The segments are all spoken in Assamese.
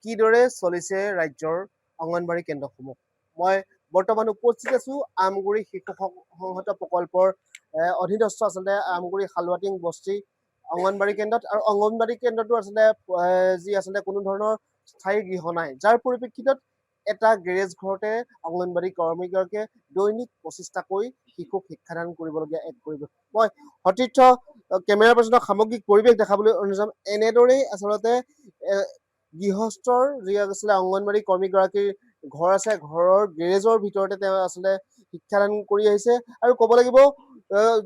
কিদৰে চলিছে ৰাজ্যৰ অংগনবাড়ী কেন্দ্ৰসমূহ। মই বৰ্তমান উপস্থিত আছো আমগুৰি শিশু সংহত প্ৰকল্পৰ অধীনস্থ আচলতে আমগুৰি হালুৱাটিং বস্তি অংগনবাড়ী কেন্দ্ৰত আৰু অংগনবাড়ী কেন্দ্ৰটো আচলতে যি আচলতে কোনো ধৰণৰ স্থায়ী গৃহ নাই, যাৰ পৰিপ্ৰেক্ষিতত এটা গেৰেজ ঘৰতে অংগনবাড়ী কৰ্মীগৰাকীয়ে দৈনিক 25টাকৈ শিশুক শিক্ষাদান কৰিবলগীয়া এক পৰিৱেশ। মই সতীৰ্থ কেমেৰা পাৰ্চনক সামগ্ৰিক পৰিৱেশ দেখাবলৈ অনুৰোধ জনাম। এনেদৰেই আচলতে গৃহস্থৰ যি আছিলে অংগনবাড়ী কৰ্মীগৰাকীৰ ঘৰ আছে, ঘৰৰ গেৰেজৰ ভিতৰতে তেওঁ আচলতে শিক্ষাদান কৰি আহিছে আৰু ক'ব লাগিব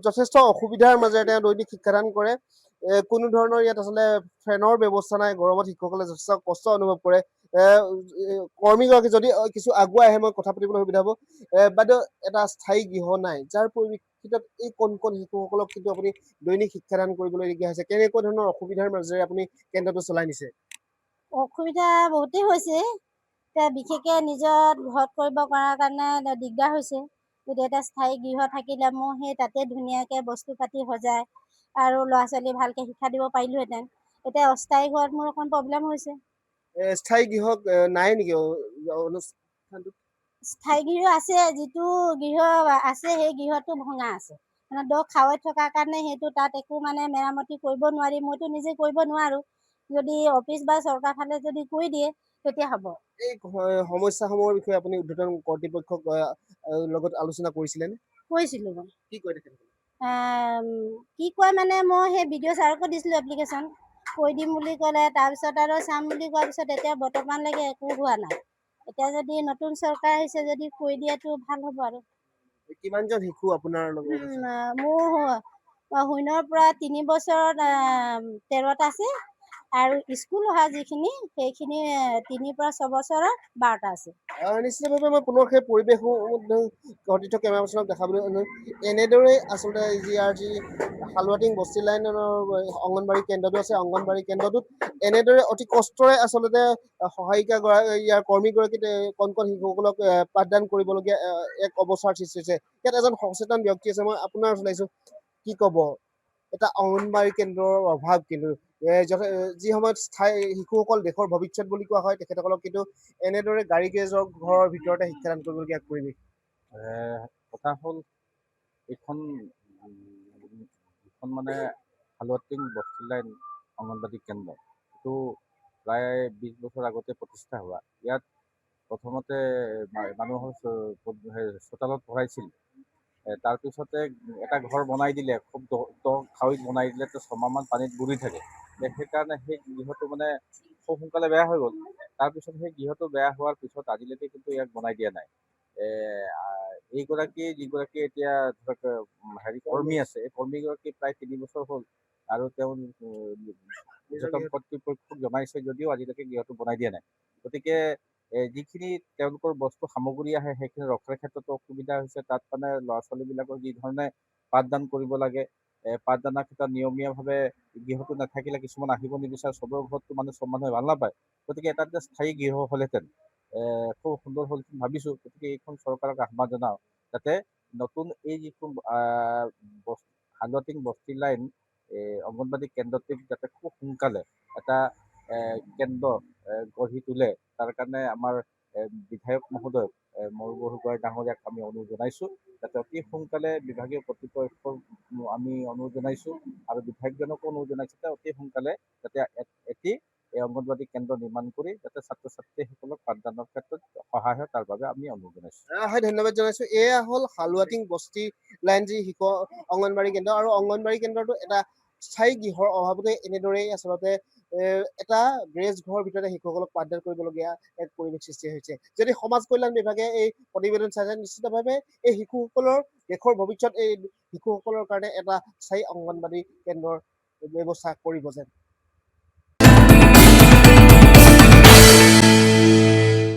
যথেষ্ট অসুবিধাৰ মাজেৰে তেওঁ দৈনিক শিক্ষাদান কৰে। কোনো ধৰণৰ ইয়াত আচলতে ফেনৰ ব্যৱস্থা নাই, গৰমত শিশুসকলে যথেষ্ট কষ্ট অনুভৱ কৰে। কৰ্মীগৰাকী যদি কিছু আগুৱাই আহে মই কথা পাতিবলৈ সুবিধা হ'ব। বাইদেউ, এটা স্থায়ী গৃহ নাই, যাৰ পৰিপ্ৰেক্ষিতত এই কণ কণ শিশুসকলক কিন্তু আপুনি দৈনিক শিক্ষাদান কৰিবলগীয়া হৈছে। কেনেকুৱা ধৰণৰ অসুবিধাৰ মাজেৰে আপুনি কেন্দ্ৰটো চলাই নিছে? অসুবিধা বহুতেই হৈছে। বিশেষকৈ নিজৰ ঘৰত কৰিব কৰাৰ কাৰণে দিগদাৰ হৈছে। যদি এটা স্থায়ী গৃহ থাকিলে মোৰ সেই তাতে ধুনীয়াকৈ বস্তু পাতি সজাই আৰু ল'ৰা ছোৱালী ভালকৈ শিক্ষা দিব পাৰিলোহেঁতেন। এতিয়া অস্থায়ী ঘৰত মোৰ অকণ প্ৰব্লেম হৈছে। স্থায়ী গৃহ নাই নেকি অনুষ্ঠানটোত? স্থায়ী গৃহ আছে, যিটো গৃহ আছে সেই গৃহটো ভঙা আছে, মানে দ খাৱৈ থকাৰ কাৰণে সেইটো তাত একো মানে মেৰামতি কৰিব নোৱাৰি। মইতো নিজে কৰিব নোৱাৰোঁ। যদি অফিচ বা চৰকাৰ ফালে যদি কৰি দিয়ে তেতিয়া হ'ব। এই সমস্যাসমূহৰ বিষয়ে আপুনি ঊৰ্ধ্বতন কৰ্তৃপক্ষক লগত আলোচনা কৰিছিলেনে? কৰিছিলোঁ মই। কি কয় তেখেতে? কি কয় মানে মই সেই বিডিঅ' ছাৰকো দিছিলোঁ এপ্লিকেশ্যন, কৈ দিম বুলি ক'লে। তাৰপিছত আৰু চাম বুলি কোৱাৰ পিছত এতিয়া বৰ্তমানলৈকে একো হোৱা নাই। এতিয়া যদি নতুন চৰকাৰ আহিছে যদি কৈ দিয়াটো ভাল হ'ব আৰু। কিমানজন শিশু আপোনাৰ লগত আছে? মোৰ 0ৰ পৰা 3 বছৰত 13টা আছে আৰু স্কুল অহা যিখিনি সেইখিনি 3 পৰা 6 বছৰৰ 12টা আছে। নিশ্চিতভাৱে মই পুনৰ সেই পৰিৱেশসমূহ সতীৰ্থ কেমেৰা পাৰ্চনক দেখাবলৈ এনেদৰেই আচলতে যি হালুৱাটিং বস্তি লাইনৰ অংগনবাড়ী কেন্দ্ৰটো আছে। অংগনবাড়ী কেন্দ্ৰটোত এনেদৰে অতি কষ্টৰে আচলতে সহায়িকা ইয়াৰ কৰ্মীগৰাকীত কণ কণ শিশুসকলক পাঠদান কৰিবলগীয়া এক অৱস্থাৰ সৃষ্টি হৈছে। ইয়াত এজন সচেতন ব্যক্তি আছে, মই আপোনাৰ ওলাইছো, কি ক'ব? এটা অংগনবাড়ী কেন্দ্ৰৰ অভাৱ, কিন্তু যি সময়ত স্থায়ী শিশুসকল দেশৰ ভৱিষ্যত বুলি কোৱা হয়, তেখেতসকলক কিন্তু এনেদৰে গাড়ী গেৰেজৰ ঘৰৰ ভিতৰতে শিক্ষাদান কৰিবলগীয়া পৰিৱেশ। কথা হ'ল এইখন মানে হালুৱাটিং বস্তি লাইন অংগনবাড়ী কেন্দ্ৰ, এইটো প্ৰায় 20 বছৰ আগতে প্ৰতিষ্ঠা হোৱা। ইয়াত প্ৰথমতে মানুহৰ চোতালত পঢ়াইছিল। তাৰপিছতে এটা ঘৰ বনাই দিলে, খুব দ খাৱৈত বনাই দিলে, তো 6 মাহমান পানীত বুৰি থাকে। সেইকাৰণে সেই গৃহটো মানে খুব সোনকালে বেয়া হৈ গ'ল। তাৰপিছত সেই গৃহটো বেয়া হোৱাৰ পিছত আজিলৈকে কিন্তু ইয়াক বনাই দিয়া নাই। যিগৰাকী এতিয়া ধৰক কৰ্মী আছে, এই কৰ্মীগৰাকী প্ৰায় 3 বছৰ হ'ল আৰু তেওঁ ঊৰ্ধ্বতন কৰ্তৃপক্ষক জনাইছে যদিও আজিলৈকে গৃহটো বনাই দিয়া নাই। গতিকে যিখিনি তেওঁলোকৰ বস্তু সামগ্ৰী আহে সেইখিনি ৰখাৰ ক্ষেত্ৰতো অসুবিধা হৈছে। তাত মানে ল'ৰা ছোৱালীবিলাকৰ যি ধৰণে পাঠদান কৰিব লাগে, পাঠদানৰ ক্ষেত্ৰত নিয়মীয়াভাৱে গৃহটো নাথাকিলে কিছুমান আহিব নিবিচাৰে। চবৰ ঘৰততো চব মানুহে ভাল নাপায়। গতিকে এটা স্থায়ী গৃহ হ'লহেঁতেন খুব সুন্দৰ হ'ল ভাবিছোঁ। গতিকে এইখন চৰকাৰক আহ্বান জনাওঁ যাতে নতুন এই যিখন হালুৱাটিং বস্তি লাইন অংগনবাড়ী কেন্দ্ৰটিক যাতে খুব সোনকালে এটা কেন্দ্ৰ গঢ়ি তোলে, তাৰ কাৰণে আমাৰ বিধায়ক মহোদয় মৰু বৰগোহাঁই ডাঙৰীয়াক আমি অনুৰোধ জনাইছোঁ যাতে অতি সোনকালে বিভাগীয় কৰ্তৃপক্ষক আমি অনুৰোধ জনাইছোঁ আৰু বিধায়কজনকো অনুৰোধ জনাইছোঁ যে অতি সোনকালে যাতে এই অংগনবাড়ী কেন্দ্ৰ নিৰ্মাণ কৰি যাতে ছাত্ৰ ছাত্ৰীসকলক পাঠদানৰ ক্ষেত্ৰত সহায় হয়, তাৰ বাবে আমি অনুৰোধ জনাইছোঁ। হয়, ধন্যবাদ জনাইছোঁ। এয়া হ'ল হালুৱাটিং বস্তি লাইন যি শিশু অংগনবাড়ী কেন্দ্ৰ, আৰু অংগনবাড়ী কেন্দ্ৰটো এটা স্থায়ী গৃহৰ অভাৱতে এনেদৰেই আচলতে এটা গেৰেজ ঘৰৰ ভিতৰতে শিশুসকলক পাঠদান কৰিবলগীয়া এক পৰিৱেশ সৃষ্টি হৈছে। যদি সমাজ কল্যাণ বিভাগে এই প্ৰতিবেদন চাইছে, নিশ্চিতভাৱে এই শিশুসকলৰ দেশৰ ভৱিষ্যত এই শিশুসকলৰ কাৰণে এটা স্থায়ী অংগনবাড়ী কেন্দ্ৰৰ ব্যৱস্থা কৰিব যেন।